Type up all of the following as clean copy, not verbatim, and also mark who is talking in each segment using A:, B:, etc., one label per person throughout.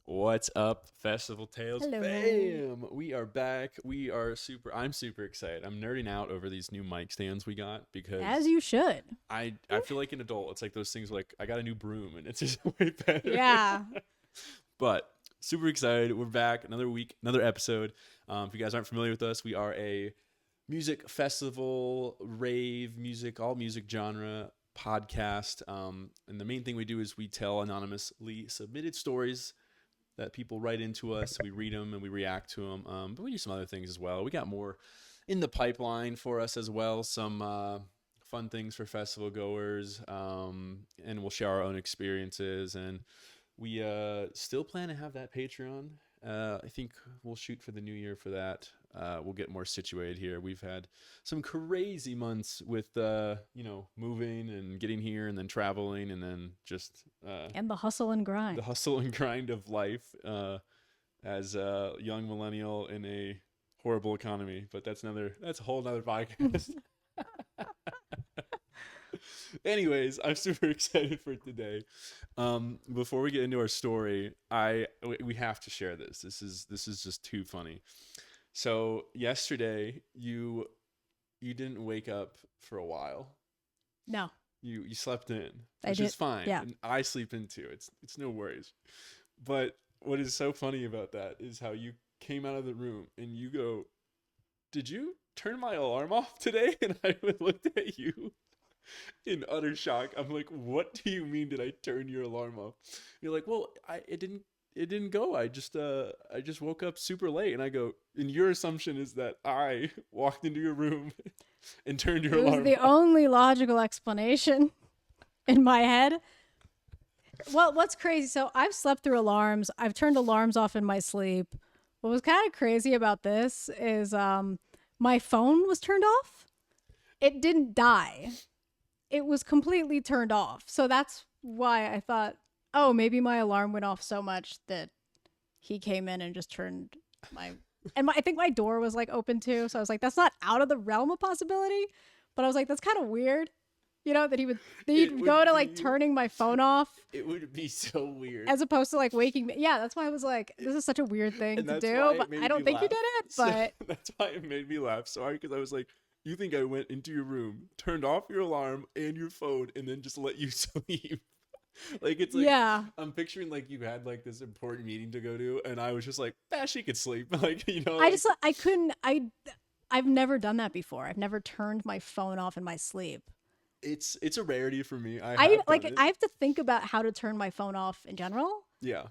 A: What's up, Festival Tales
B: Hello.
A: fam? We are back. I'm super excited. I'm nerding out over these new mic stands we got because
B: As you should.
A: I feel like an adult. It's like those things like I got a new broom and it's just way better.
B: Yeah.
A: But super excited. We're back. Another week, another episode. If you guys aren't familiar with us, we are a music festival, rave music, all music genre podcast. And the main thing we do is we tell anonymously submitted stories that people write into us. We read them and we react to them. But we do some other things as well. We got more in the pipeline for us as well. Some fun things for festival goers. And we'll share our own experiences. And we still plan to have that Patreon. I think we'll shoot for the new year for that. We'll get more situated here. We've had some crazy months with, moving and getting here and then traveling and then just...
B: and the hustle and grind.
A: The hustle and grind of life as a young millennial in a horrible economy. But that's a whole nother podcast. Anyways, I'm super excited for today. Before we get into our story, we have to share this. This is just too funny. So yesterday, you didn't wake up for a while.
B: No.
A: You slept in, which is fine.
B: Yeah.
A: And I sleep in too. It's no worries. But what is so funny about that is how you came out of the room and you go, "Did you turn my alarm off today?" And I looked at you in utter shock. I'm like, "What do you mean? Did I turn your alarm off?" You're like, "Well, it didn't go. I just woke up super late." And I go, and your assumption is that I walked into your room and turned your alarm off.
B: It was the only logical explanation in my head. Well, what's crazy? So I've slept through alarms. I've turned alarms off in my sleep. What was kind of crazy about this is my phone was turned off. It didn't die. It was completely turned off. So that's why I thought, oh, maybe my alarm went off so much that he came in and just turned I think my door was like open too. So I was like, that's not out of the realm of possibility. But I was like, that's kind of weird, that he'd go to like turning my phone off.
A: It would be so weird.
B: As opposed to like waking me. Yeah, that's why I was like, this is such a weird thing to do. But I don't think you did it. But
A: that's why it made me laugh. Sorry, because I was like, you think I went into your room, turned off your alarm and your phone, and then just let you sleep? Like, it's like,
B: yeah.
A: I'm picturing like you had like this important meeting to go to, and I was just like, she could sleep. Like,
B: I've never done that before. I've never turned my phone off in my sleep.
A: It's a rarity for me. I
B: have to think about how to turn my phone off in general.
A: Yeah.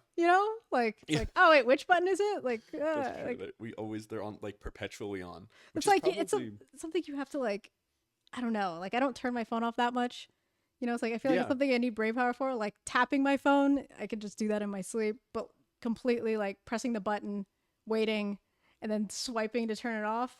B: Like, oh wait, which button is it? Like,
A: they're on like perpetually on.
B: It's like, it's something you have to like, I don't know. Like, I don't turn my phone off that much. It's like, I feel like it's something I need brain power for. Like tapping my phone, I could just do that in my sleep, but completely like pressing the button, waiting, and then swiping to turn it off.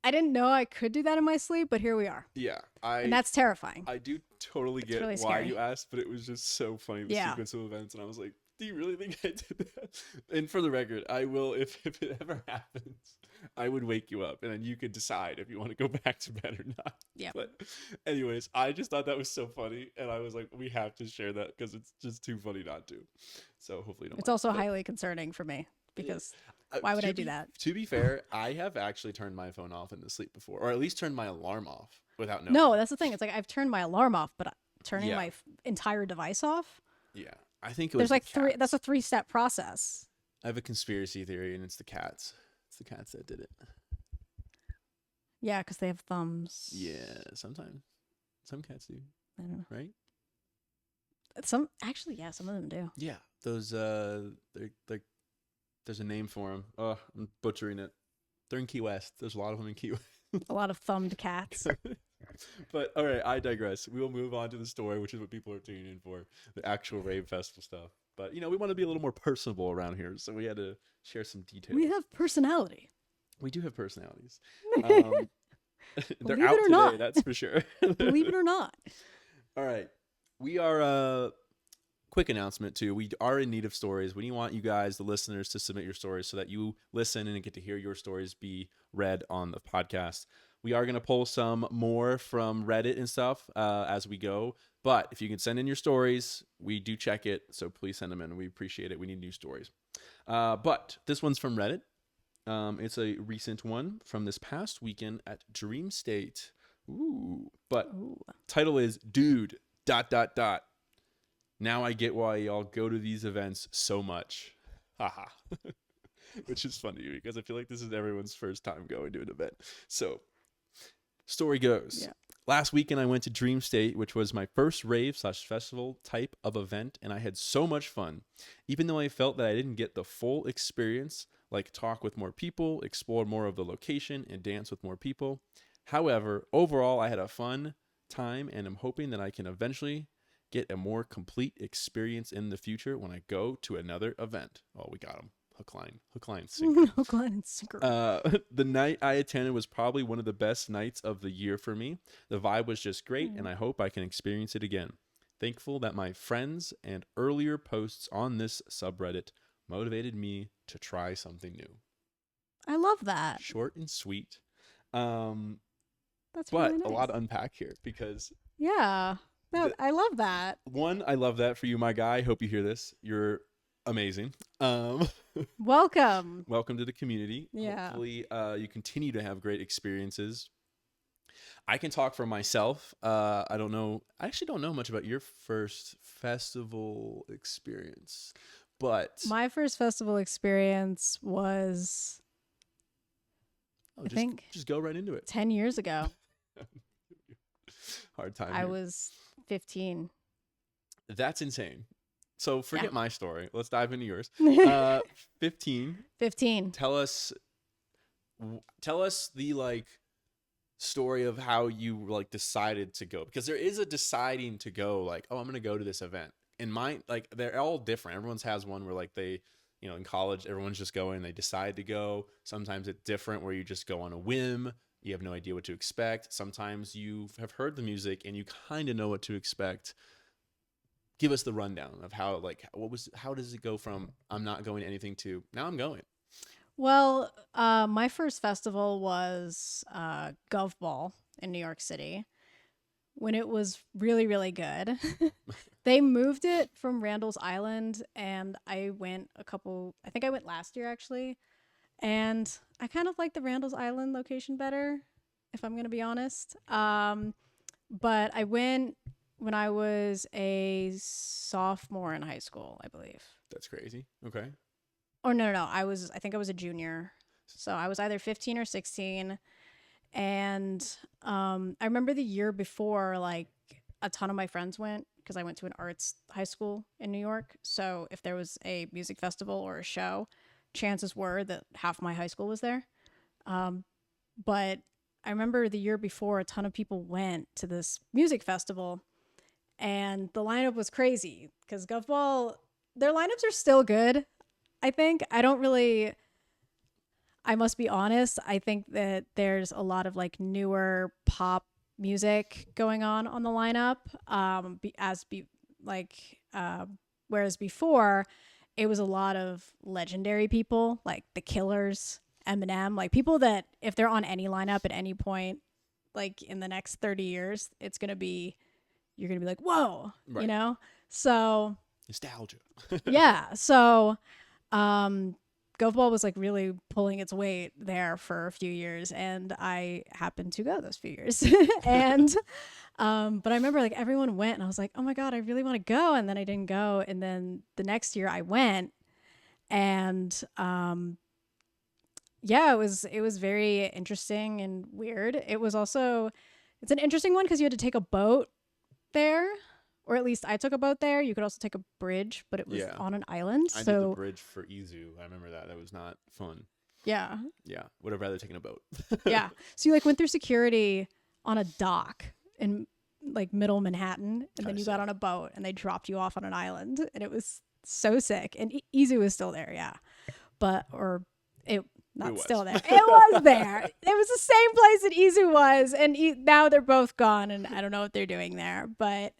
B: I didn't know I could do that in my sleep, but here we are.
A: Yeah.
B: And that's terrifying.
A: I do totally get
B: really
A: why
B: scary.
A: you asked, but it was just so funny, the sequence of events. And I was like, do you really think I did that? And for the record, I will, if it ever happens, I would wake you up and then you could decide if you want to go back to bed or not.
B: Yeah.
A: But anyways, I just thought that was so funny. And I was like, we have to share that because it's just too funny not to. So hopefully you don't
B: It's also highly concerning for me because why would I do that?
A: To be fair, I have actually turned my phone off in the sleep before, or at least turned my alarm off without knowing.
B: No, that's the thing. It's like I've turned my alarm off, but turning my entire device off?
A: Yeah. I think it was
B: that's a 3-step process.
A: I have a conspiracy theory, and it's the cats. It's the cats that did it.
B: Yeah, because they have thumbs.
A: Yeah, sometimes. Some cats do.
B: I don't know.
A: Right?
B: Some of them do.
A: Yeah. Those, they're like, there's a name for them. Oh, I'm butchering it. They're in Key West. There's a lot of them in Key West.
B: A lot of thumbed cats.
A: But all right, I digress. We will move on to the story, which is what people are tuning in for, the actual rave festival stuff. But we want to be a little more personable around here, so we had to share some details.
B: We have personality.
A: We do have personalities.
B: They're
A: out today,
B: not.
A: That's for sure.
B: Believe it or not.
A: All right, we are. Quick announcement too. We are in need of stories. We want you guys, the listeners, to submit your stories so that you listen and get to hear your stories be read on the podcast. We are going to pull some more from Reddit and stuff as we go. But if you can send in your stories, we do check it. So please send them in. We appreciate it. We need new stories. But this one's from Reddit. It's a recent one from this past weekend at Dream State. Ooh. But title is Dude, ... Now I get why y'all go to these events so much. Haha. Which is funny because I feel like this is everyone's first time going to an event. So, story goes.
B: Yeah.
A: Last weekend I went to Dream State, which was my first rave/festival type of event, and I had so much fun. Even though I felt that I didn't get the full experience, like talk with more people, explore more of the location, and dance with more people. However, overall I had a fun time, and I'm hoping that I can eventually get a more complete experience in the future when I go to another event. Oh, we got him. Hook, line, sinker.
B: Hook, line, and sinker.
A: The night I attended was probably one of the best nights of the year for me. The vibe was just great, and I hope I can experience it again. Thankful that my friends and earlier posts on this subreddit motivated me to try something new.
B: I love that.
A: Short and sweet.
B: That's
A: but
B: really nice.
A: A lot to unpack here because...
B: Yeah. No, I love that.
A: One, I love that for you, my guy. Hope you hear this. You're amazing.
B: Welcome.
A: Welcome to the community.
B: Yeah.
A: Hopefully you continue to have great experiences. I can talk for myself. I actually don't know much about your first festival experience, but
B: my first festival experience was I think
A: just go right into it.
B: 10 years ago.
A: Hard time.
B: I
A: here.
B: was 15.
A: That's insane. So forget my story. Let's dive into yours. 15.
B: 15.
A: Tell us the story of how you decided to go, because there is a deciding to go, I'm going to go to this event. In mine, they're all different. Everyone's has one where they, in college, everyone's just going, they decide to go. Sometimes it's different where you just go on a whim. You have no idea what to expect. Sometimes you have heard the music and you kind of know what to expect. Give us the rundown of how, how does it go from I'm not going to anything to now I'm going?
B: Well, my first festival was Gov Ball in New York City when it was really, really good. They moved it from Randall's Island, and I went I think I went last year actually. And I kind of like the Randall's Island location better, if I'm going to be honest. But I went when I was a sophomore in high school, I believe.
A: That's crazy. Okay.
B: Or no. I think I was a junior. So I was either 15 or 16. And I remember the year before, a ton of my friends went because I went to an arts high school in New York. So if there was a music festival or a show, chances were that half my high school was there. But I remember the year before, a ton of people went to this music festival, and the lineup was crazy because Gov Ball, their lineups are still good. I think I must be honest. I think that there's a lot of newer pop music going on the lineup. Whereas before, it was a lot of legendary people like The Killers, Eminem, people that if they're on any lineup at any point, in the next 30 years, you're going to be like, whoa,
A: right.
B: So
A: nostalgia.
B: yeah. So, Gov Ball was really pulling its weight there for a few years, and I happened to go those few years. And but I remember everyone went, and I was like, oh my God, I really want to go. And then I didn't go. And then the next year I went, and it was very interesting and weird. It's an interesting one because you had to take a boat there, or at least I took a boat there. You could also take a bridge, but it was on an island.
A: I did the bridge for Izu. I remember that. That was not fun.
B: Yeah.
A: Yeah. Would have rather taken a boat.
B: Yeah. So you went through security on a dock in middle Manhattan, and then you got on a boat and they dropped you off on an island, and it was so sick. And Izu was still there. Yeah. Still there. It was there. It was the same place that Izu was, and now they're both gone, and I don't know what they're doing there, but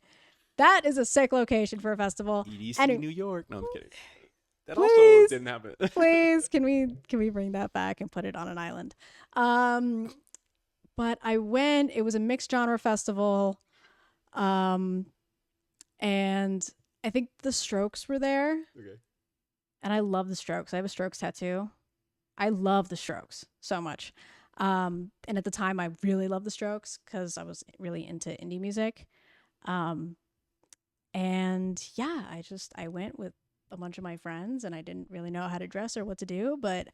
B: that is a sick location for a festival.
A: EDC New York. No, I'm kidding. That
B: please,
A: also didn't happen. Please,
B: can we bring that back and put it on an island? But I went, it was a mixed genre festival. And I think the Strokes were there.
A: Okay.
B: And I love the Strokes. I have a Strokes tattoo. I love the Strokes so much. And at the time, I really loved the Strokes because I was really into indie music. And yeah, I went with a bunch of my friends and I didn't really know how to dress or what to do, but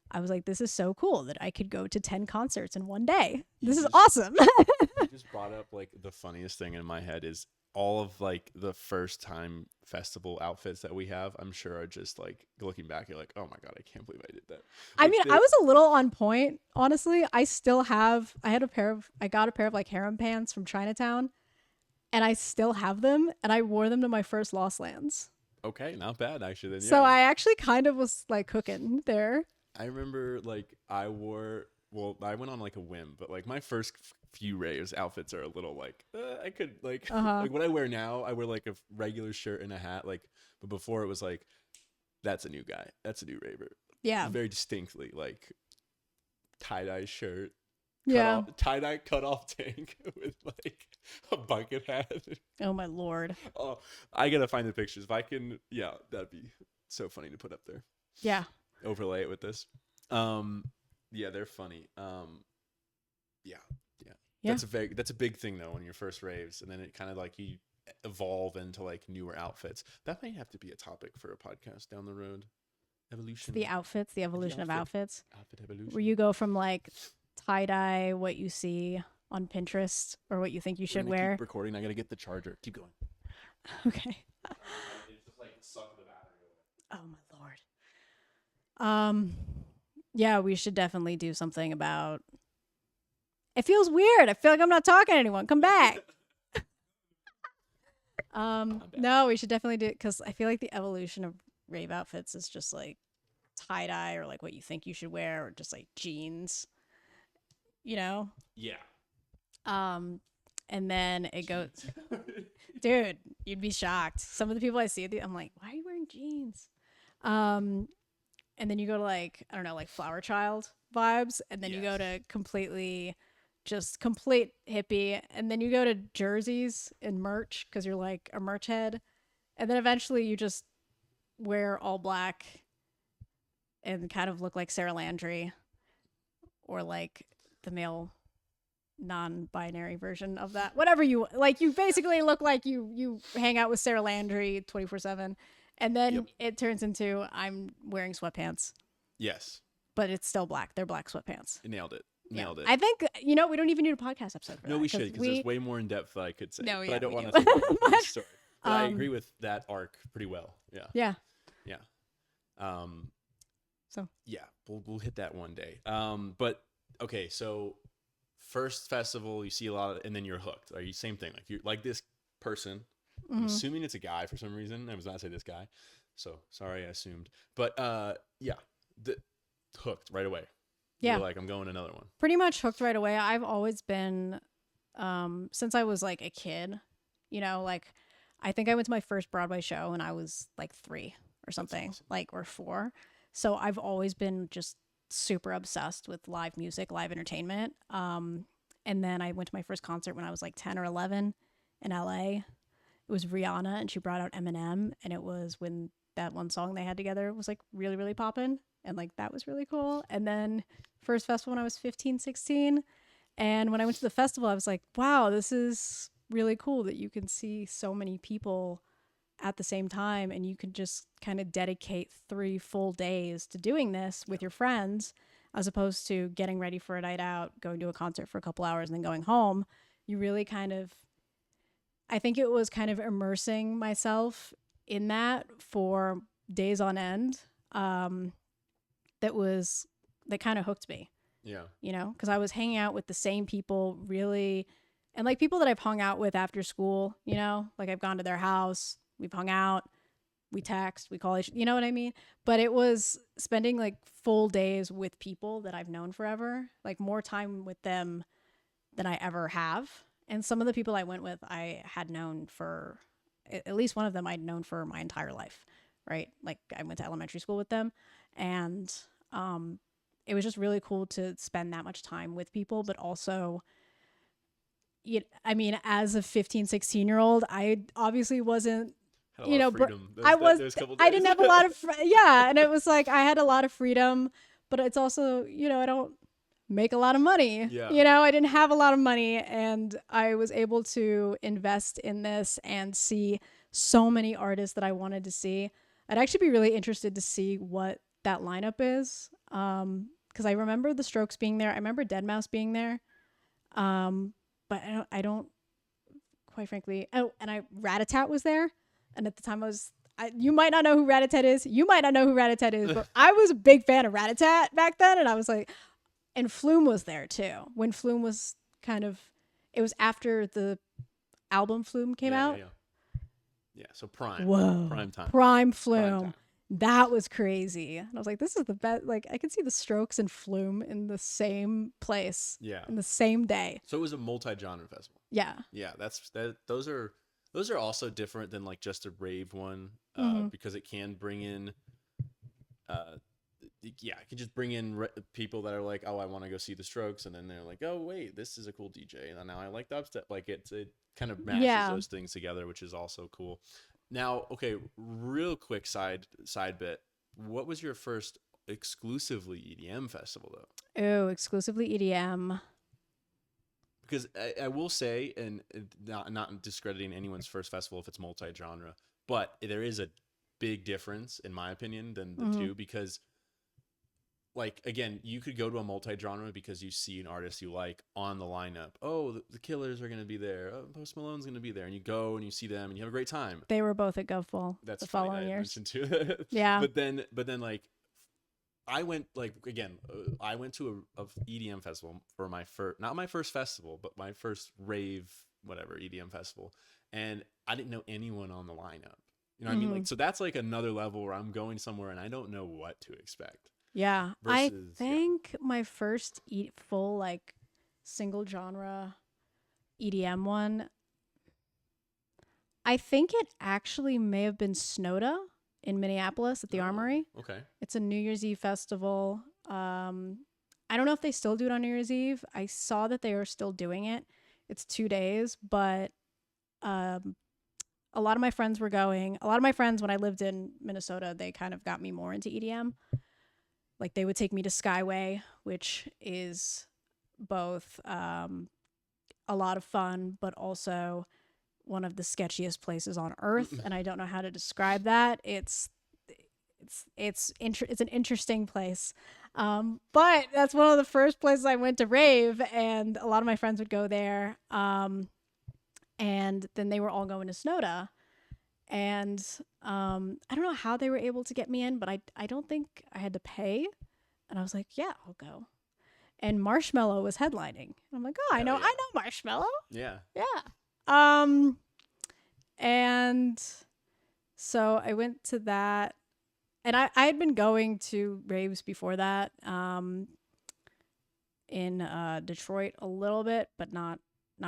B: I was like, this is so cool that I could go to 10 concerts in one day. This is awesome.
A: You just brought up like the funniest thing in my head is all of like the first time festival outfits that we have, I'm sure are just like looking back, you're like, oh my God, I can't believe I did that.
B: I mean, I was a little on point, honestly. I got a pair of like harem pants from Chinatown and I still have them and I wore them to my first Lost Lands.
A: Okay, not bad actually. Then,
B: So I actually kind of was like cooking there.
A: I remember like I went on like a whim, but like my first few raves outfits are a little like I could like like what I wear now. I wear like a regular shirt and a hat, like, but before it was like that's a new guy, that's a new raver.
B: Yeah,
A: very distinctly like tie-dye shirt, tie-dye cut-off tank with like a bucket hat.
B: Oh my Lord.
A: Oh, I gotta find the pictures if I can. Yeah, that'd be so funny to put up there.
B: Yeah.
A: Overlay it with this. Yeah, they're funny. Yeah. That's a big thing though when your first raves, and then it kind of like you evolve into like newer outfits. That might have to be a topic for a podcast down the road. Evolution.
B: The evolution of outfits.
A: Outfit evolution.
B: Where you go from like tie dye, what you see on Pinterest, or what you think you should wear.
A: Keep recording. I gotta get the charger. Keep going.
B: Okay.
A: It's just like suck the battery away.
B: Oh my Lord. Yeah, we should definitely do something about. It feels weird. I feel like I'm not talking to anyone. Come back. No, we should definitely do it because I feel like the evolution of rave outfits is just like tie dye or like what you think you should wear or just like jeans. You know?
A: Yeah.
B: And then it goes, dude, you'd be shocked. Some of the people I see, I'm like, why are you wearing jeans? And then you go to like, I don't know, like Flower Child vibes. And then you go to complete hippie. And then you go to jerseys and merch because you're like a merch head. And then eventually you just wear all black and kind of look like Sarah Landry or like the male non-binary version of that. Whatever you like, you basically look like you hang out with Sarah Landry 24/7. And then it turns into I'm wearing sweatpants.
A: Yes.
B: But it's still black. They're black sweatpants.
A: Nailed it.
B: I think, we don't even need a podcast episode for that.
A: No, we should, because there's way more in depth that I could say.
B: No,
A: but I don't want to
B: do.
A: talk about the story. But I agree with that arc pretty well. Yeah. Yeah.
B: So. Yeah,
A: we'll hit that one day. But okay, so first festival, you see a lot of, and then you're hooked. Are you same thing? Like you're like this person. I'm assuming it's a guy for some reason. I was not say this guy, so sorry I assumed. But hooked right away.
B: Yeah,
A: you're like I'm going to another one.
B: Pretty much hooked right away. I've always been, since I was like a kid, like I think I went to my first Broadway show when I was like 3 or something, awesome. Or 4. So I've always been just super obsessed with live music, live entertainment. And then I went to my first concert when I was like 10 or 11 in LA. It was Rihanna and she brought out Eminem, and it was when that one song they had together was like really, really poppin', and like that was really cool. And then first festival when I was 15, 16. And when I went to the festival, I was like, wow, this is really cool that you can see so many people at the same time, and you can just kind of dedicate 3 full days to doing this with your friends, as opposed to getting ready for a night out, going to a concert for a couple hours and then going home. You really I think it was kind of immersing myself in that for days on end. That kind of hooked me.
A: Yeah.
B: Because I was hanging out with the same people really, and like people that I've hung out with after school, like I've gone to their house, we've hung out, we text, we call each, you know what I mean? But it was spending like full days with people that I've known forever, like more time with them than I ever have. And some of the people I went with, I had known for, at least one of them I'd known for my entire life, right? Like I went to elementary school with them, and it was just really cool to spend that much time with people, but also, I mean, as a 15, 16-year-old, I obviously wasn't,
A: Had a lot of
B: but
A: freedom
B: I didn't have a lot of, yeah. And it was like, I had a lot of freedom, but it's also, I don't make a lot of money.
A: Yeah.
B: I didn't have a lot of money, and I was able to invest in this and see so many artists that I wanted to see. I'd actually be really interested to see what that lineup is. Because I remember the Strokes being there. I remember deadmau5 being there. But I don't quite frankly. Oh, and Rat-a-tat was there. And at the time you might not know who Rat-a-tat is. You might not know who Rat-a-tat is, but I was a big fan of Rat-a-tat back then. And I was like, and Flume was there too. When Flume was it was after the album Flume came out.
A: Yeah, so prime.
B: Whoa.
A: Prime time.
B: Prime Flume.
A: Prime time.
B: That was crazy. And I was like, this is the best. Like, I could see the Strokes and Flume in the same place.
A: Yeah.
B: In the same day.
A: So it was a multi-genre festival.
B: Yeah.
A: Yeah, those are also different than like just a rave one, because it can bring in it could just bring in people that are like, oh, I want to go see the Strokes, and then they're like, oh wait, this is a cool DJ, and now I like dubstep. Like it kind of mashes those things together, which is also cool. Now, okay, real quick side bit. What was your first exclusively EDM festival though?
B: Oh, exclusively EDM.
A: Because I will say, and not discrediting anyone's first festival if it's multi-genre, but there is a big difference in my opinion than the two, because like, again, you could go to a multi-genre because you see an artist you like on the lineup. Oh, the Killers are going to be there. Oh, Post Malone's going to be there. And you go and you see them and you have a great time.
B: They were both at GovFull.
A: That's
B: the following years.
A: Too.
B: Yeah.
A: But then like, I went like, again, I went to a EDM festival for my first, not my first festival, but my first rave, whatever, EDM festival. And I didn't know anyone on the lineup. You know what I mean? Like, so that's like another level where I'm going somewhere and I don't know what to expect.
B: Yeah, I think my first full like single genre EDM one, I think it actually may have been Snowda in Minneapolis at the Armory.
A: Okay.
B: It's a New Year's Eve festival. I don't know if they still do it on New Year's Eve. I saw that they are still doing it. It's 2 days, but a lot of my friends were going. A lot of my friends, when I lived in Minnesota, they kind of got me more into EDM. Like, they would take me to Skyway, which is both a lot of fun, but also one of the sketchiest places on earth. And I don't know how to describe that. It's an interesting place. But that's one of the first places I went to rave, and a lot of my friends would go there. And then they were all going to Snowda. And I don't know how they were able to get me in, but I don't think I had to pay. And I was like, yeah, I'll go. And Marshmello was headlining. I'm like, oh, I know Marshmello.
A: Yeah.
B: Yeah. And so I went to that, and I had been going to raves before that, in Detroit a little bit, but not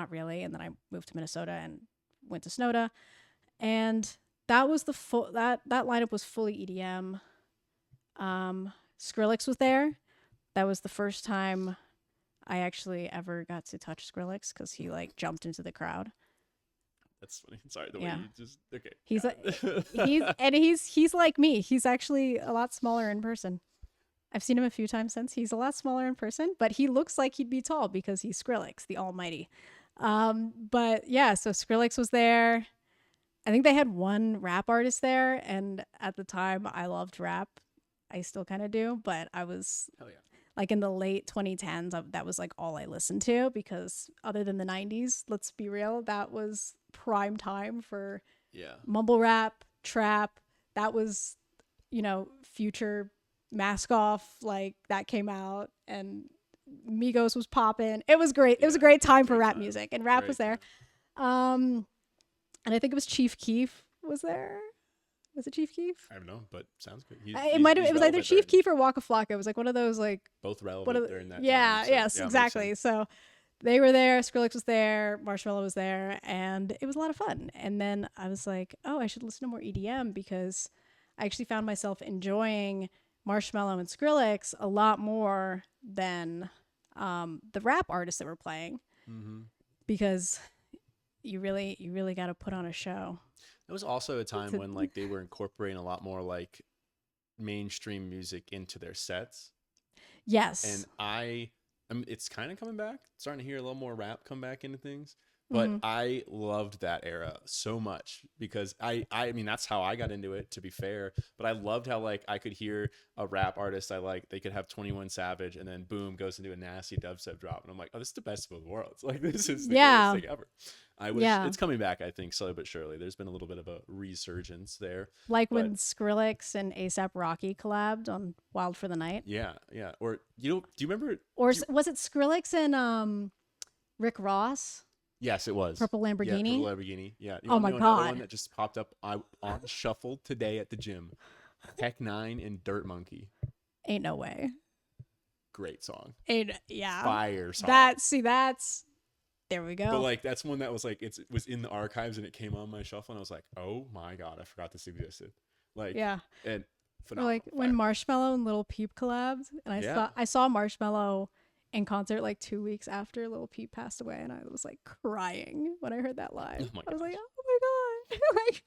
B: really. And then I moved to Minnesota and went to Snowda. And that was that lineup was fully EDM. Skrillex was there. That was the first time I actually ever got to touch Skrillex, because he like jumped into the crowd.
A: That's funny. Sorry, the way you just okay.
B: He's like me. He's actually a lot smaller in person. I've seen him a few times since. He's a lot smaller in person, but he looks like he'd be tall because he's Skrillex, the Almighty. But yeah, so Skrillex was there. I think they had one rap artist there, and at the time I loved rap. I still kind of do, but I was like in the late 2010s, that was like all I listened to, because other than the 90s, let's be real, that was prime time for mumble rap, trap. That was, Future, Mask Off, like that came out, and Migos was popping. It was great. It was a great time for rap music, and rap was there. And I think it was Chief Keef was there. Was it Chief Keef?
A: I don't know, but sounds good.
B: It was either Chief Keef or Waka Flocka. It was like one of those, like,
A: both relevant during that time.
B: Yes, exactly. So they were there. Skrillex was there. Marshmello was there, and it was a lot of fun. And then I was like, oh, I should listen to more EDM, because I actually found myself enjoying Marshmello and Skrillex a lot more than the rap artists that were playing, because you really got to put on a show.
A: It was also a time when like they were incorporating a lot more like mainstream music into their sets.
B: Yes.
A: And I mean, it's kind of coming back. Starting to hear a little more rap come back into things. But I loved that era so much because I mean, that's how I got into it, to be fair. But I loved how like I could hear a rap artist I like, they could have 21 Savage, and then boom, goes into a nasty dubstep drop. And I'm like, oh, this is the best of both worlds. Like, this is the greatest thing ever. I wish it's coming back, I think, slowly but surely. There's been a little bit of a resurgence there.
B: Like when Skrillex and A$AP Rocky collabed on Wild for the Night.
A: Yeah, yeah. Or, you know, do you remember?
B: Or was it Skrillex and Rick Ross?
A: Yes, it was.
B: Purple Lamborghini?
A: Yeah, Purple Lamborghini. Yeah.
B: Oh my God.
A: One that just popped up on shuffle today at the gym. Tech Nine and Dirt Monkey.
B: Ain't no way.
A: Great song.
B: Yeah.
A: Fire song.
B: That's there we go.
A: But like that's one that was like it was in the archives and it came on my shuffle and I was like, oh my God, I forgot this existed. Like and phenomenal.
B: Or like when Marshmello and Lil Peep collabed, and I saw Marshmello in concert like 2 weeks after Lil Peep passed away, and I was like crying when I heard that live. I was like, oh my God. Like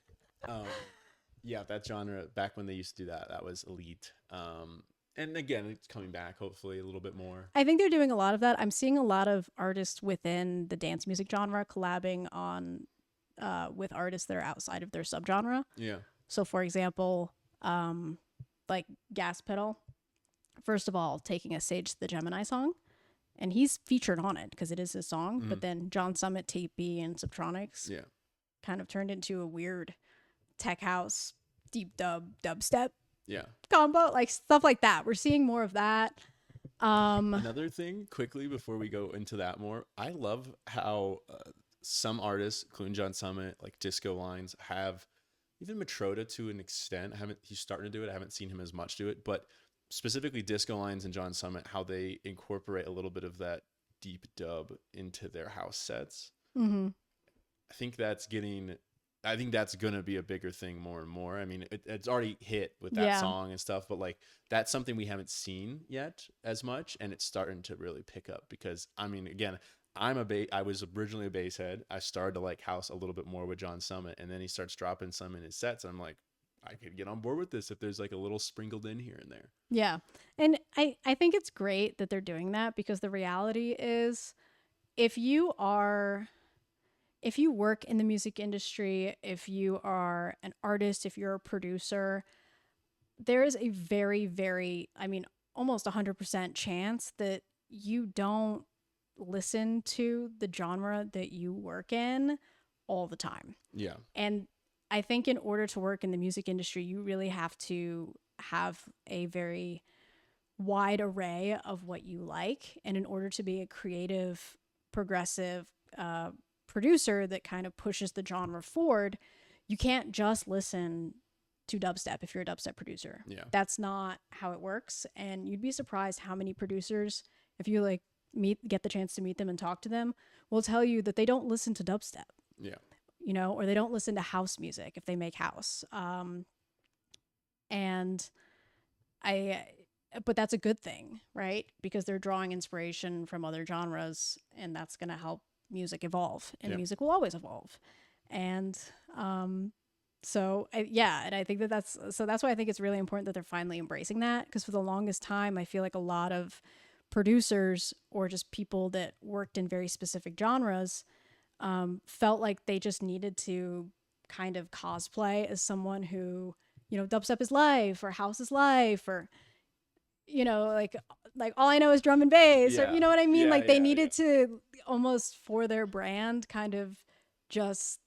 A: yeah, that genre back when they used to do that was elite. And again, it's coming back hopefully a little bit more.
B: I think they're doing a lot of that. I'm seeing a lot of artists within the dance music genre collabing on with artists that are outside of their subgenre.
A: Yeah.
B: So for example, like Gas Pedal, first of all, taking a Sage the Gemini song. And he's featured on it because it is his song. But then John Summit, Tape B, and Subtronics kind of turned into a weird tech house, deep dubstep combo, like stuff like that. We're seeing more of that.
A: Another thing, quickly, before we go into that more, I love how some artists, including John Summit, like Disco Lines, have even Matroda to an extent. He's starting to do it. I haven't seen him as much do it, but specifically Disco Lines and John Summit, how they incorporate a little bit of that deep dub into their house sets. I think that's going to be a bigger thing more and more. I mean, it's already hit with that song and stuff, but like that's something we haven't seen yet as much, and it's starting to really pick up because I mean, again, I was originally a bass head. I started to like house a little bit more with John Summit, and then he starts dropping some in his sets, and I'm like, I could get on board with this if there's like a little sprinkled in here and there.
B: Yeah. And I think it's great that they're doing that because the reality is if you work in the music industry, if you are an artist, if you're a producer, there is a very, very, I mean, almost 100% chance that you don't listen to the genre that you work in all the time.
A: Yeah.
B: And I think in order to work in the music industry, you really have to have a very wide array of what you like. And in order to be a creative, progressive producer that kind of pushes the genre forward, you can't just listen to dubstep if you're a dubstep producer.
A: Yeah.
B: That's not how it works. And you'd be surprised how many producers, if you like get the chance to meet them and talk to them, will tell you that they don't listen to dubstep.
A: Yeah.
B: You know, or they don't listen to house music if they make house. But that's a good thing, right? Because they're drawing inspiration from other genres, and that's going to help music evolve, and music will always evolve. And and I think that's why I think it's really important that they're finally embracing that, because for the longest time, I feel like a lot of producers or just people that worked in very specific genres felt like they just needed to kind of cosplay as someone who, you know, dubstep is life or house is life, or, you know, like all I know is drum and bass, or, you know what I mean? Like they needed to almost for their brand kind of just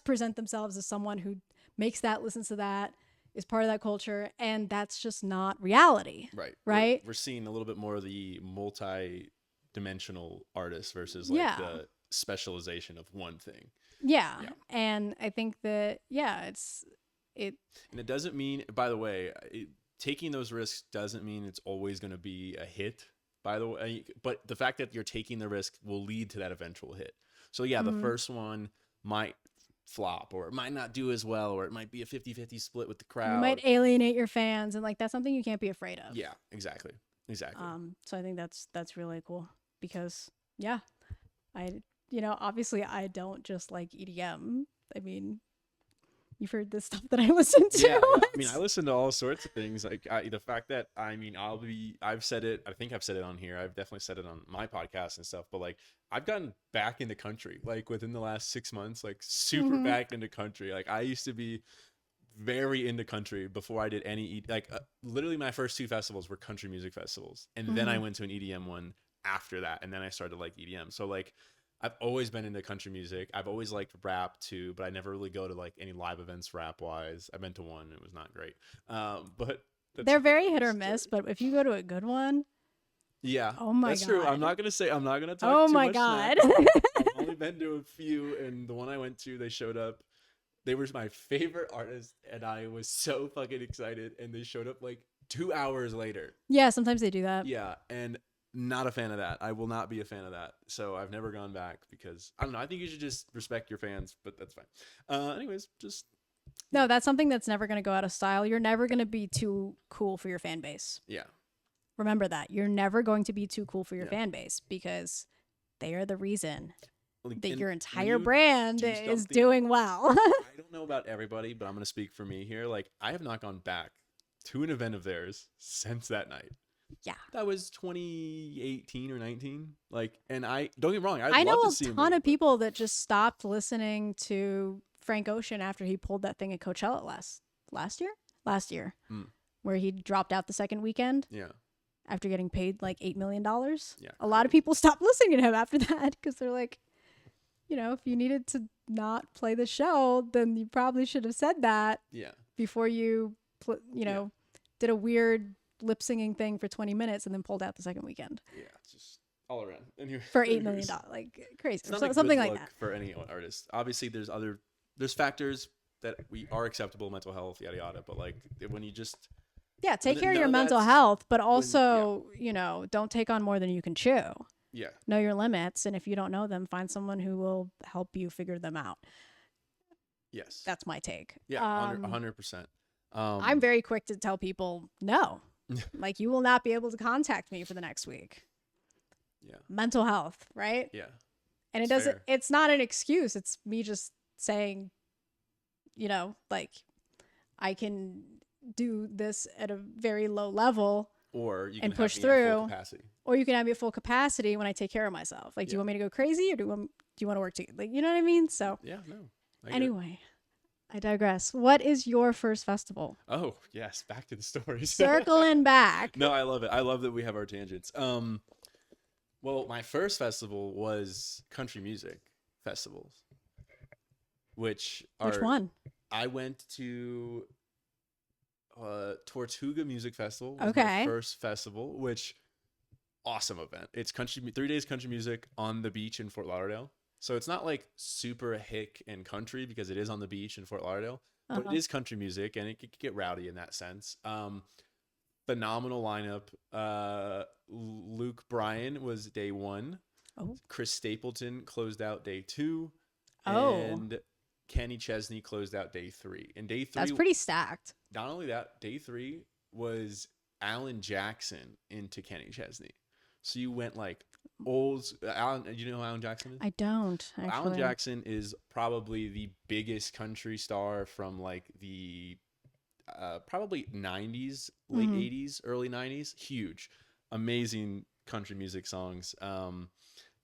B: present themselves as someone who makes that, listens to that, is part of that culture. And that's just not reality. Right.
A: We're seeing a little bit more of the multi-dimensional artist versus like the specialization of one thing. Yeah.
B: And I think that, and
A: it doesn't mean, by the way, taking those risks doesn't mean it's always going to be a hit, by the way, but the fact that you're taking the risk will lead to that eventual hit. So the first one might flop, or it might not do as well, or it might be a 50-50 split with the crowd.
B: You might alienate your fans, and like that's something you can't be afraid of.
A: Yeah, exactly.
B: So I think that's really cool because obviously I don't just like EDM. I mean, you've heard the stuff that I listen to.
A: Yeah. I mean, I listen to all sorts of things. Like the fact that I've said it. I think I've said it on here. I've definitely said it on my podcast and stuff. But like, I've gotten back into country like within the last 6 months. Like super back into country. Like I used to be very into country before I did any literally my first 2 festivals were country music festivals, and then I went to an EDM one after that, and then I started to like EDM. So like, I've always been into country music. I've always liked rap too, but I never really go to like any live events rap wise. I've been to one; it was not great. But
B: they're very hit or miss. But if you go to a good one,
A: oh my god, true. I'm not gonna talk.
B: Oh
A: too
B: my
A: much
B: god,
A: I've only been to a few, and the one I went to, they showed up. They were my favorite artist, and I was so fucking excited. And they showed up like 2 hours later.
B: Yeah, sometimes they do that.
A: Yeah, and not a fan of that. I will not be a fan of that. So I've never gone back because I don't know. I think you should just respect your fans, but that's fine. Anyways,
B: no, that's something that's never going to go out of style. You're never going to be too cool for your fan base.
A: Yeah.
B: Remember that. You're never going to be too cool for your fan base because they are the reason that your entire brand is doing well.
A: I don't know about everybody, but I'm going to speak for me here. Like, I have not gone back to an event of theirs since that night.
B: Yeah.
A: That was 2018 or 19. Like, and don't get me wrong.
B: I know a ton of people that just stopped listening to Frank Ocean after he pulled that thing at Coachella last year, where he dropped out the second weekend.
A: Yeah.
B: After getting paid like $8 million.
A: Yeah.
B: A lot of people stopped listening to him after that because they're like, if you needed to not play the show, then you probably should have said that.
A: Yeah.
B: Before you, did a weird lip singing thing for 20 minutes and then pulled out the second weekend.
A: Yeah, just all around. Anyway,
B: for $8 million, like crazy.
A: It's not
B: something like that
A: for any artist. Obviously, there's factors that we are acceptable, mental health, yada yada. But like when you just
B: take care of your mental health, but also don't take on more than you can chew.
A: Yeah.
B: Know your limits, and if you don't know them, find someone who will help you figure them out.
A: Yes.
B: That's my take.
A: Yeah, 100%.
B: I'm very quick to tell people no. Like, you will not be able to contact me for the next week.
A: Yeah.
B: Mental health, right?
A: Yeah.
B: And it's not an excuse. It's me just saying, like, I can do this at a very low level.
A: Or you can
B: push
A: have me at full
B: through.
A: Capacity.
B: Or you can have me at full capacity when I take care of myself. Like, do you want me to go crazy, or do you want to work together? Like, you know what I mean? So
A: yeah, no.
B: Anyway, I digress. What is your first festival?
A: Oh yes, back to the stories.
B: Circling back.
A: No, I love it. I love that we have our tangents. Well, my first festival was country music festivals, which
B: one?
A: I went to Tortuga Music Festival. Was
B: okay.
A: My first festival, which awesome event. It's 3 days country music on the beach in Fort Lauderdale. So it's not like super hick and country because it is on the beach in Fort Lauderdale, but it is country music and it could get rowdy in that sense. Phenomenal lineup. Luke Bryan was day 1.
B: Oh.
A: Chris Stapleton closed out day 2.
B: Oh.
A: And Kenny Chesney closed out day 3. And day 3,
B: that's pretty stacked.
A: Not only that, day 3 was Alan Jackson into Kenny Chesney. So you went like old Alan. Do you know who Alan Jackson is?
B: I don't. Actually.
A: Alan Jackson is probably the biggest country star from like the probably 90s, late 80s, early 90s. Huge, amazing country music songs.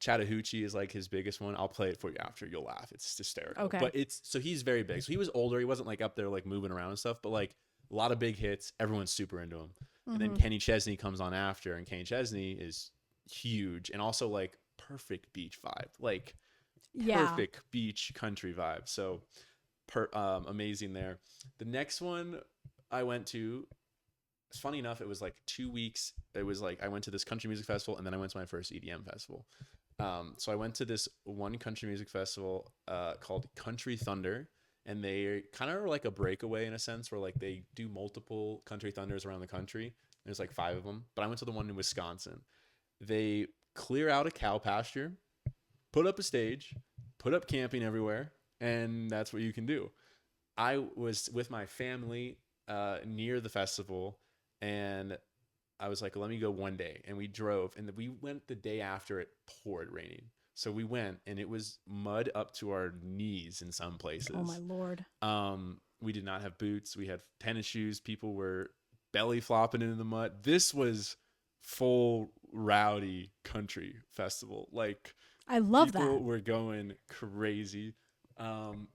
A: Chattahoochee is like his biggest one. I'll play it for you after. You'll laugh. It's hysterical.
B: Okay.
A: But so he's very big. So he was older. He wasn't like up there like moving around and stuff. But like a lot of big hits. Everyone's super into him. And then Kenny Chesney comes on after, and Kenny Chesney is huge and also like perfect beach vibe, like perfect beach country vibe. So amazing there. The next one I went to, it's funny enough, it was like 2 weeks. It was like I went to this country music festival, and then I went to my first EDM festival. So I went to this one country music festival called Country Thunder. And they kind of are like a breakaway in a sense where like they do multiple Country Thunders around the country. There's like 5 of them. But I went to the one in Wisconsin. They clear out a cow pasture, put up a stage, put up camping everywhere, and that's what you can do. I was with my family near the festival, and I was like, let me go one day. And we drove, and we went the day after it poured raining. So we went, and it was mud up to our knees in some places.
B: Oh my Lord.
A: We did not have boots. We had tennis shoes. People were belly flopping into the mud. This was full rowdy country festival. Like,
B: I love
A: people
B: that.
A: were going crazy.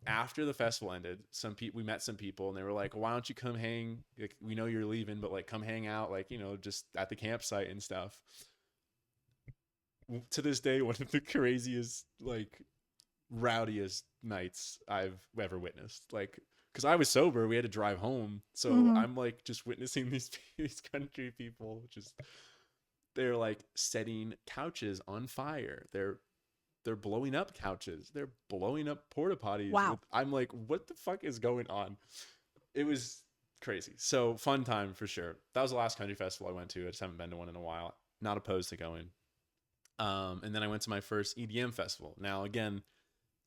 A: After the festival ended, we met some people, and they were like, why don't you come hang? Like, we know you're leaving, but like, come hang out, like, you know, just at the campsite and stuff. To this day, one of the craziest, like, rowdiest nights I've ever witnessed. Like, because I was sober, we had to drive home, so I'm like just witnessing these country people they're like setting couches on fire. They're blowing up couches. They're blowing up porta potties.
B: Wow.
A: I'm like, what the fuck is going on? It was crazy. So fun time for sure. That was the last country festival I went to. I just haven't been to one in a while. Not opposed to going. And then I went to my first EDM festival. Now, again,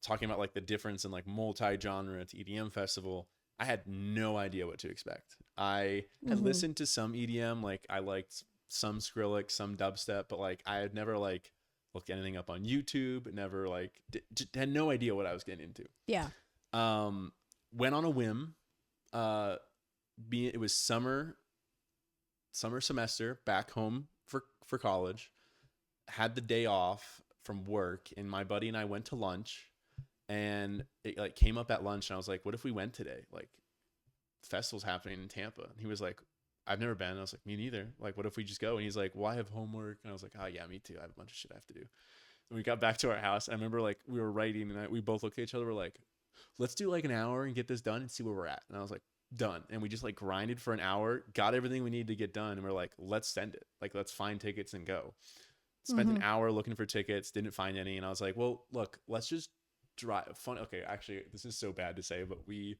A: talking about like the difference in like multi-genre to EDM festival, I had no idea what to expect. I had listened to some EDM, like I liked some Skrillex, some dubstep, but like I had never like looked anything up on YouTube, never like had no idea what I was getting into.
B: Yeah.
A: Went on a whim. It was summer semester back home for college. Had the day off from work, and my buddy and I went to lunch, and it like came up at lunch, and I was like, what if we went today? Like, the festival's happening in Tampa. And he was like, I've never been. I was like, me neither. Like, what if we just go? And he's like, well, I have homework. And I was like, oh yeah, me too. I have a bunch of shit I have to do. And we got back to our house. I remember like we were writing, and we both looked at each other. We're like, let's do like an hour and get this done and see where we're at. And I was like, done. And we just like grinded for an hour, got everything we needed to get done. And we're like, let's send it. Like, let's find tickets and go. Spent an hour looking for tickets, didn't find any. And I was like, well, look, let's just drive. Okay, actually, this is so bad to say, but we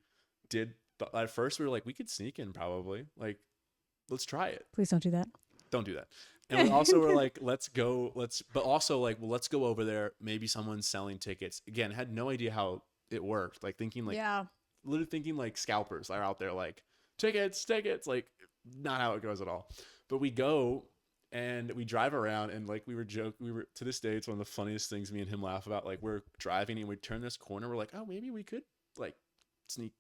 A: did. But at first, we were like, we could sneak in probably. Like, let's try it.
B: Please don't do that.
A: Don't do that. And we also were like, let's go. But also like, well, let's go over there. Maybe someone's selling tickets. Again, had no idea how it worked. Like thinking like, literally thinking like scalpers are out there like tickets, like not how it goes at all. But we go. And we drive around, and like we were to this day, it's one of the funniest things me and him laugh about. Like, we're driving and we turn this corner, we're like, oh, maybe we could like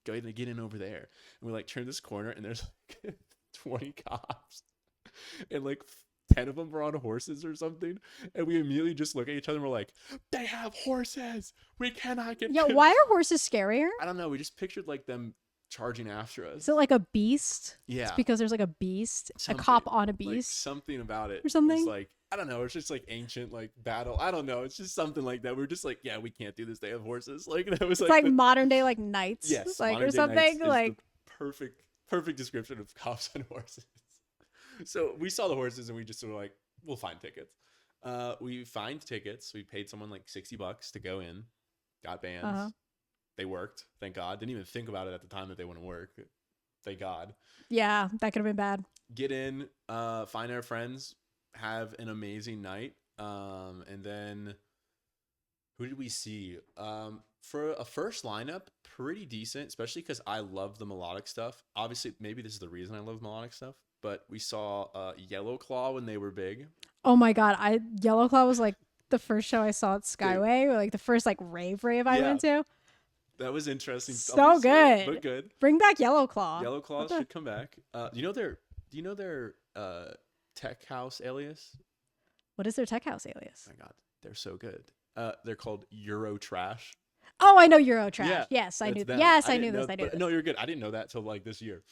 A: get in over there. And we like turn this corner, and there's like 20 cops, and like 10 of them were on horses or something. And we immediately just look at each other and we're like, they have horses. We cannot get.
B: Yeah, why are horses scarier?
A: I don't know. We just pictured like them charging after us.
B: Is it like a beast?
A: Yeah.
B: It's because there's like a beast,
A: something,
B: a cop on a beast.
A: Like something about it.
B: Or something?
A: It's like, I don't know. It's just like ancient, like battle. I don't know. It's just something like that. We're just like, yeah, we can't do this. They have horses. Like that was
B: it's like modern day like knights.
A: Yes.
B: Like or something. Like
A: perfect description of cops and horses. So we saw the horses and we just were like, we'll find tickets. We find tickets. We paid someone like $60 to go in. Got bands. They worked. Thank God. Didn't even think about it at the time that they wouldn't work. Thank God.
B: Yeah, that could have been bad.
A: Get in, find our friends, have an amazing night. And then who did we see? For a first lineup, pretty decent, especially because I love the melodic stuff. Obviously, maybe this is the reason I love melodic stuff. But we saw Yellow Claw when they were big.
B: Oh my God. Yellow Claw was like the first show I saw at Skyway, or like the first like rave I went to.
A: That was interesting.
B: So good.
A: But good.
B: Bring back Yellow Claw.
A: Yellow Claw should come back. Do you know their tech house alias?
B: What is their tech house alias?
A: Oh my God, they're so good. They're called Euro Trash.
B: Oh, I know Euro Trash.
A: Yeah,
B: yes, I knew
A: them.
B: Yes, I knew this.
A: No, you're good. I didn't know that till like this year.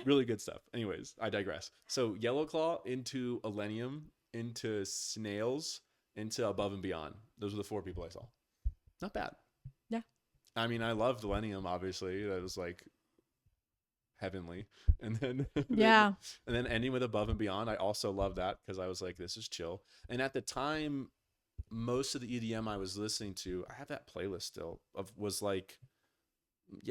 A: Really good stuff. Anyways, I digress. So Yellow Claw into Elenium, into Snails, into Above and Beyond. Those were the 4 people I saw. Not bad.
B: Yeah.
A: I mean, I loved Millennium, obviously. That was like heavenly. And then and then ending with Above and Beyond, I also love that because I was like, this is chill. And at the time, most of the EDM I was listening to, I have that playlist still was like,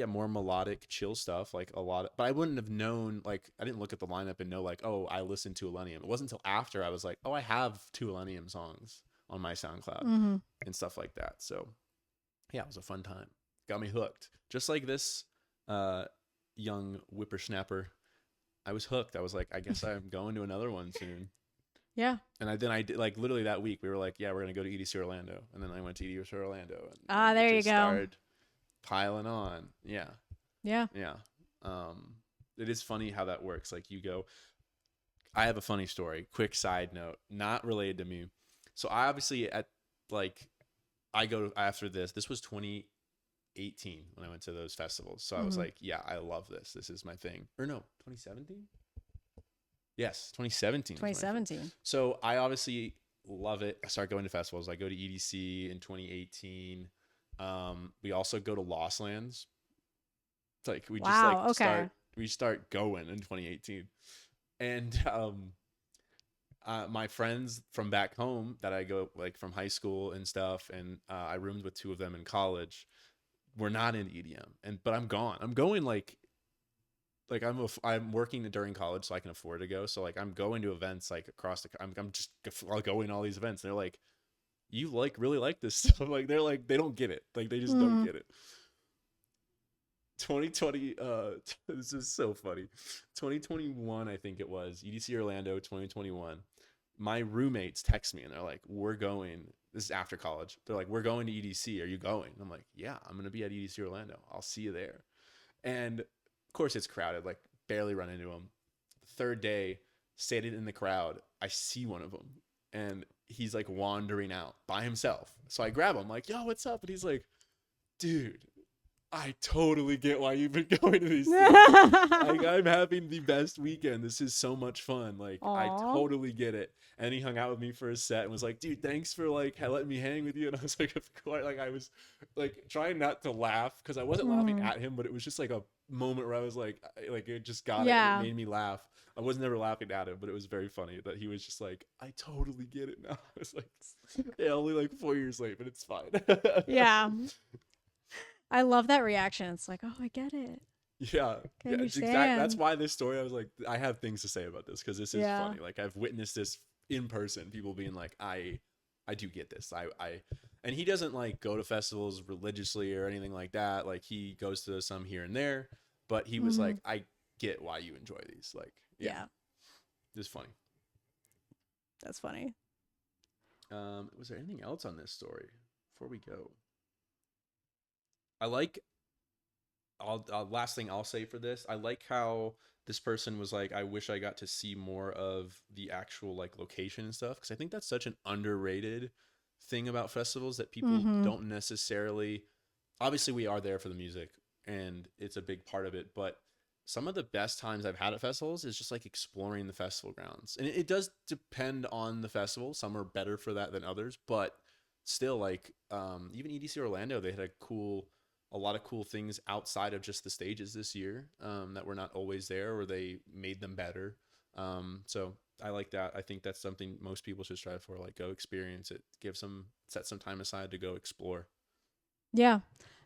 A: more melodic, chill stuff, like a lot. But I wouldn't have known, like, I didn't look at the lineup and know, like, oh, I listened to Elenium. It wasn't until after I was like, oh, I have 2 Elenium songs on my SoundCloud and stuff like that. So yeah, it was a fun time. got me hooked. Just like this young whippersnapper, I was hooked. I was like, I guess I'm going to another one soon.
B: Yeah.
A: And I did, like, literally that week we were like, yeah, we're gonna go to EDC Orlando, and then I went to EDC Orlando, and
B: There
A: it
B: you
A: just
B: go.
A: started piling on. Yeah.
B: Yeah.
A: It is funny how that works. Like, you go. I have a funny story. Quick side note, not related to me. So I obviously I go after this. This was 2018 when I went to those festivals. So I was like, yeah, I love this. This is my thing. Or no, 2017? Yes, 2017.
B: 2017.
A: So I obviously love it. I start going to festivals. I go to EDC in 2018. We also go to Lost Lands. It's like we start going in 2018. And my friends from back home that I go, like, from high school and stuff, and I roomed with 2 of them in college. We're not in EDM, but I'm gone. I'm going like I'm working during college, so I can afford to go. So, like, I'm going to events like across the. I'm just going to all these events. And they're like, "You really like this stuff?" Like, they're like, they don't get it. Like, they just don't get it. 2020. This is so funny. 2021, I think it was EDC Orlando. 2021. My roommates text me and they're like, "We're going." This is after college. They're like, "We're going to EDC. Are you going?" I'm like, "Yeah, I'm gonna be at EDC Orlando. I'll see you there." And of course, it's crowded. Like, barely run into them. The 3rd day, standing in the crowd, I see one of them, and he's like wandering out by himself. So I grab him, like, "Yo, what's up?" And he's like, "Dude, I totally get why you've been going to these things. Like, I'm having the best weekend. This is so much fun. Like,
B: Aww.
A: I totally get it." And he hung out with me for a set and was like, "Dude, thanks for like letting me hang with you." And I was like, of course. Like, I was like trying not to laugh because I wasn't laughing at him, but it was just like a moment where I was like it just got it. And it made me laugh. I was never laughing at him, but it was very funny that he was just like, "I totally get it now." I was like, yeah, only like 4 years late, but it's fine.
B: Yeah. I love that reaction. It's like, oh, I get it.
A: Yeah,
B: understand.
A: That's why this story, I was like, I have things to say about this because this is funny. Like, I've witnessed this in person, people being like, I do get this. And he doesn't like go to festivals religiously or anything like that. Like, he goes to some here and there, but he was like, I get why you enjoy these. Like, yeah. It's funny.
B: That's funny.
A: Was there anything else on this story before we go? I like, last thing I'll say for this, I like how this person was like, I wish I got to see more of the actual like location and stuff, because I think that's such an underrated thing about festivals that people don't necessarily. Obviously, we are there for the music, and it's a big part of it, but some of the best times I've had at festivals is just like exploring the festival grounds, and it does depend on the festival. Some are better for that than others, but still, like, even EDC Orlando, they had a lot of cool things outside of just the stages this year that were not always there, or they made them better. So I like that. I think that's something most people should strive for. Like, go experience it. Set some time aside to go explore.
B: Yeah.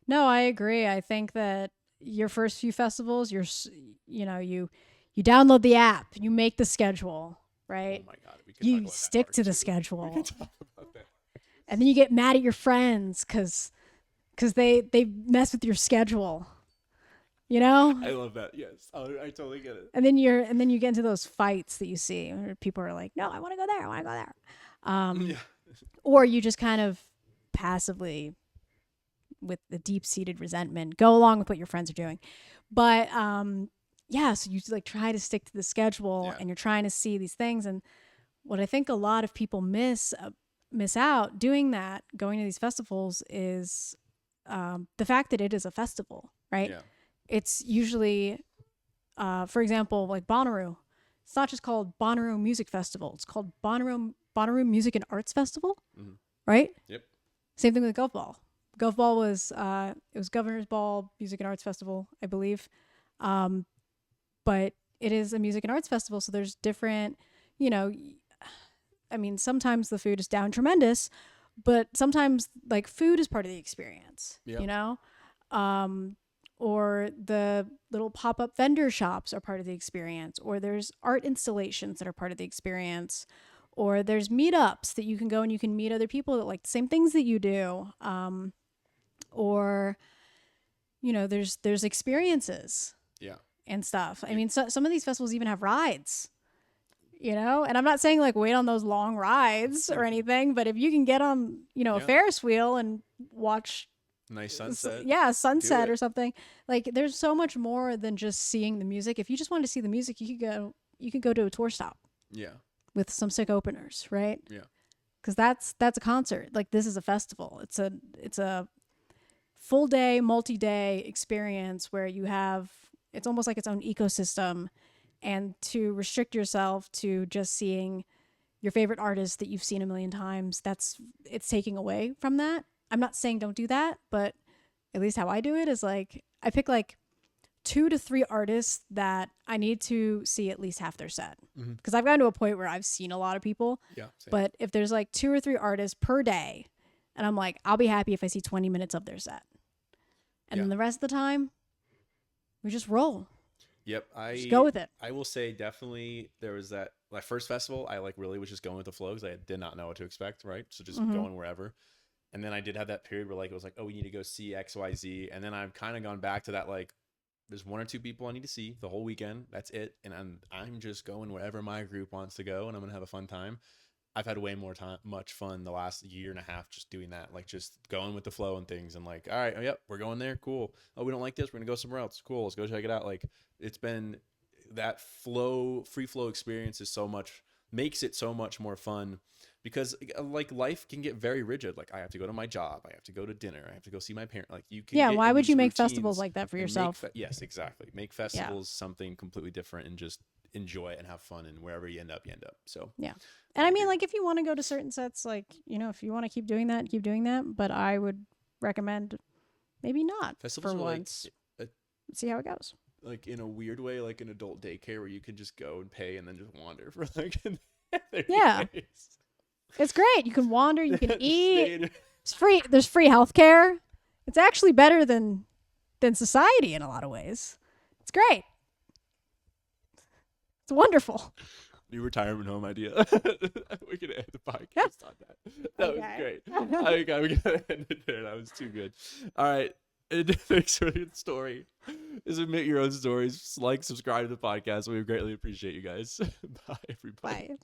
B: No, I agree. I think that your first few festivals, you download the app, you make the schedule, right?
A: Oh my God.
B: You stick to the schedule.
A: We can talk about that.
B: And then you get mad at your friends because they mess with your schedule, you know?
A: I love that. Yes, I totally get it.
B: And then you get into those fights that you see where people are like, "No, I want to go there. I want to go there." Or you just kind of passively, with the deep-seated resentment, go along with what your friends are doing. But so you like try to stick to the schedule, and you're trying to see these things. And what I think a lot of people miss out doing that, going to these festivals, is the fact that it is a festival, right? Yeah. It's usually, for example, like Bonnaroo. It's not just called Bonnaroo Music Festival. It's called Bonnaroo Music and Arts Festival, right?
A: Yep.
B: Same thing with Golf Ball. Golf Ball was it was Governor's Ball Music and Arts Festival, I believe, but it is a music and arts festival. So there's different, I mean, sometimes the food is down tremendous, but sometimes like food is part of the experience, or the little pop-up vendor shops are part of the experience, or there's art installations that are part of the experience, or there's meetups that you can go and you can meet other people that like the same things that you do. Or there's experiences
A: Yeah.
B: and stuff. I mean, some of these festivals even have rides, and I'm not saying like wait on those long rides or anything, but if you can get on, a Ferris wheel and watch
A: nice sunset.
B: Sunset or something, like there's so much more than just seeing the music. If you just want to see the music, you could go to a tour stop.
A: Yeah.
B: With some sick openers, right?
A: Yeah.
B: Because that's a concert. Like this is a festival. It's a full day, multi-day experience where it's almost like its own ecosystem, and to restrict yourself to just seeing your favorite artist that you've seen a million times, it's taking away from that. I'm not saying don't do that, but at least how I do it is like I pick like 2 to 3 artists that I need to see at least half their set. Because I've gotten to a point where I've seen a lot of people.
A: Yeah. Same.
B: But if there's like 2 or 3 artists per day, and I'm like, I'll be happy if I see 20 minutes of their set. And then the rest of the time, we just roll.
A: Yep.
B: Just go with it.
A: I will say definitely there was that my first festival, I like really was just going with the flow because I did not know what to expect, right? So just going wherever. And then I did have that period where like it was like, oh, we need to go see XYZ. And then I've kind of gone back to that like there's 1 or 2 people I need to see the whole weekend. That's it. And I'm just going wherever my group wants to go, and I'm gonna have a fun time. I've had way much fun the last year and a half just doing that, like just going with the flow and things, and like, all right, oh, yep, we're going there, cool. Oh, we don't like this, we're gonna go somewhere else, cool. Let's go check it out. Like it's been that free flow experience makes it so much more fun. Because like life can get very rigid. Like I have to go to my job, I have to go to dinner, I have to go see my parent. Like you can.
B: Yeah, why would you make festivals like that for yourself?
A: Yes, exactly. Make festivals something completely different and just enjoy it and have fun. And wherever you end up, you end up. So
B: yeah. And I mean, like if you want to go to certain sets, like if you want to keep doing that, keep doing that. But I would recommend maybe not
A: festivals
B: for
A: are
B: once. See how it goes.
A: Like in a weird way, like an adult daycare where you can just go and pay and then just wander for like 30 days.
B: It's great. You can wander, you can eat. It's free. There's free healthcare. It's actually better than society in a lot of ways. It's great. It's wonderful.
A: New retirement home idea. We can end the podcast on that. That was great. We gotta end it there. That was too good. All right. Thanks for the story. Submit your own stories. Like, subscribe to the podcast. We greatly appreciate you guys. Bye, everybody.
B: Bye.